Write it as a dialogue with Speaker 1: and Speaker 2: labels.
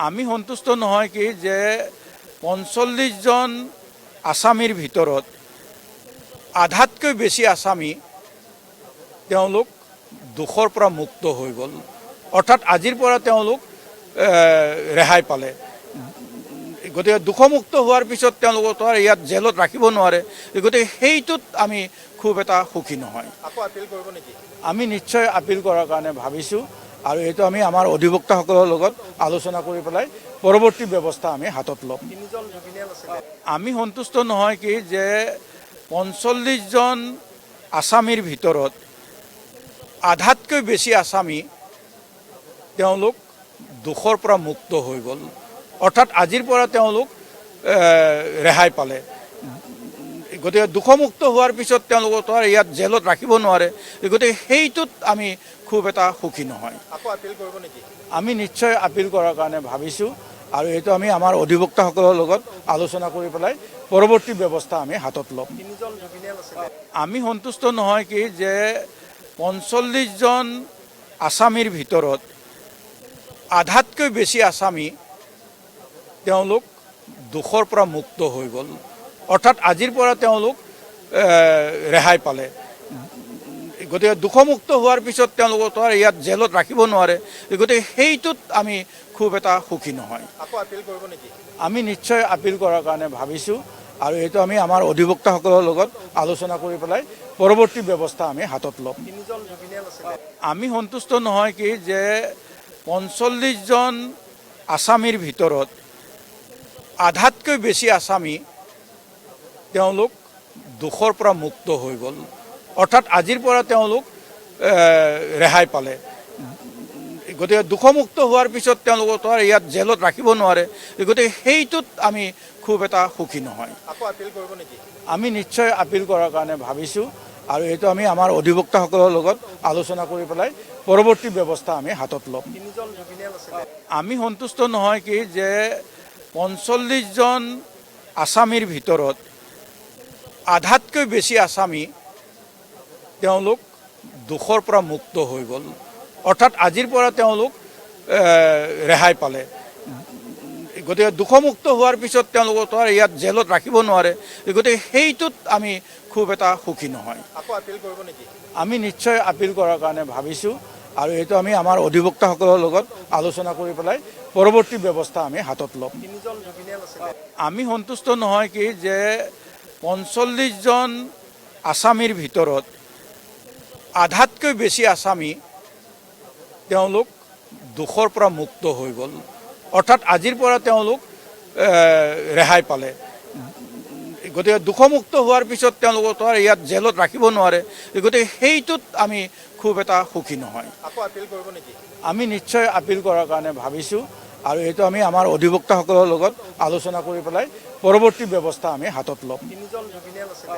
Speaker 1: আমি সন্তুষ্ট নহয় কি যে ৪৫ জন আসামীৰ ভিতৰত আধাতকৈ বেছি আসামী তেওঁলোক দোষৰ পৰা মুক্ত হৈ গ'ল। অৰ্থাৎ আজিৰ পৰা তেওঁলোক ৰেহাই পালে। গতিকে দোষমুক্ত হোৱাৰ পিছত তেওঁলোকক তো ইয়াত জেলত ৰাখিব নোৱাৰে। গতিকে সেইটোত আমি খুব এটা সুখী নহয়। আমি নিশ্চয় আপিল কৰাৰ কাৰণে ভাবিছোঁ আৰু এইটো আমি আমাৰ অধিবক্তাসকলৰ লগত আলোচনা কৰি পেলাই পৰৱৰ্তী ব্যৱস্থা আমি হাতত ল'ম। আমি সন্তুষ্ট নহয় কি যে ৪৫ জন আসামীৰ ভিতৰত আধাতকৈ বেছি আসামী তেওঁলোক দোষৰ পৰা মুক্ত হৈ গ'ল। অৰ্থাৎ আজিৰ পৰা তেওঁলোক ৰেহাই পালে। গতিকে দোষমুক্ত হোৱাৰ পিছত তেওঁলোকক তো ইয়াত জেলত ৰাখিব নোৱাৰে। গতিকে সেইটোত আমি খুব এটা সুখী নহয়। আমি নিশ্চয় আপিল কৰাৰ কাৰণে ভাবিছোঁ আৰু এইটো আমি আমাৰ অধিবক্তাসকলৰ লগত আলোচনা কৰি পেলাই পৰৱৰ্তী ব্যৱস্থা আমি হাতত ল'ম। আমি সন্তুষ্ট নহয় কি যে ৪৫ জন আসামীৰ ভিতৰত আধাতকৈ বেছি আসামী তেওঁলোক দোষৰ পৰা মুক্ত হৈ গ'ল। অৰ্থাৎ আজিৰ পৰা তেওঁলোক ৰেহাই পালে। গতিকে দোষমুক্ত হোৱাৰ পিছত তেওঁলোকক তো ইয়াত জেলত ৰাখিব নোৱাৰে। গতিকে সেইটোত আমি খুব এটা সুখী নহয়। আমি নিশ্চয় আপিল কৰাৰ কাৰণে ভাবিছোঁ আৰু এইটো আমি আমাৰ অধিবক্তাসকলৰ লগত আলোচনা কৰি পেলাই পৰৱৰ্তী ব্যৱস্থা আমি হাতত ল'ম। আমি সন্তুষ্ট নহয় কি যে ৪৫ জন আসামীৰ ভিতৰত আধাতকৈ বেছি আসামী তেওঁলোক দোষৰ পৰা মুক্ত হৈ গ'ল। অৰ্থাৎ আজিৰ পৰা তেওঁলোক ৰেহাই পালে। গতিকে দোষমুক্ত হোৱাৰ পিছত তেওঁলোকক তো ইয়াত জেলত ৰাখিব নোৱাৰে। গতিকে সেইটোত আমি খুব এটা সুখী নহয়। আমি নিশ্চয় আপিল কৰাৰ কাৰণে ভাবিছোঁ আৰু এইটো আমি আমাৰ অধিবক্তাসকলৰ লগত আলোচনা কৰি পেলাই পৰৱৰ্তী ব্যৱস্থা আমি হাতত ল'ম। আমি সন্তুষ্ট নহয় কি যে ৪৫ জন আসামীৰ ভিতৰত আধাতকৈ বেছি আসামী তেওঁলোক দোষৰ পৰা মুক্ত হৈ গ'ল। অৰ্থাৎ আজিৰ পৰা তেওঁলোক ৰেহাই পালে। গতিকে দোষমুক্ত হোৱাৰ পিছত তেওঁলোকক তো ইয়াত জেলত ৰাখিব নোৱাৰে। গতিকে সেইটোত আমি খুব এটা সুখী নহয়। আমি নিশ্চয় আপিল কৰাৰ কাৰণে ভাবিছোঁ আৰু এইটো আমি আমাৰ অধিবক্তাসকলৰ লগত আলোচনা কৰি পেলাই পৰৱৰ্তী ব্যৱস্থা আমি হাতত ল'ম। আমি সন্তুষ্ট নহয় কি যে ৪৫ জন আসামীৰ ভিতৰত আধাতকৈ বেছি আসামী তেওঁলোক দোষৰ পৰা মুক্ত হৈ গ'ল। অৰ্থাৎ আজিৰ পৰা তেওঁলোক ৰেহাই পালে। গতিকে দোষমুক্ত হোৱাৰ পিছত তেওঁলোকক তো ইয়াত জেলত ৰাখিব নোৱাৰে। গতিকে সেইটোত আমি খুব এটা সুখী নহয়। আমি নিশ্চয় আপিল কৰাৰ কাৰণে ভাবিছোঁ আৰু এইটো আমি আমাৰ অধিবক্তাসকলৰ লগত আলোচনা কৰি পেলাই পৰৱৰ্তী ব্যৱস্থা আমি হাতত ল'ম।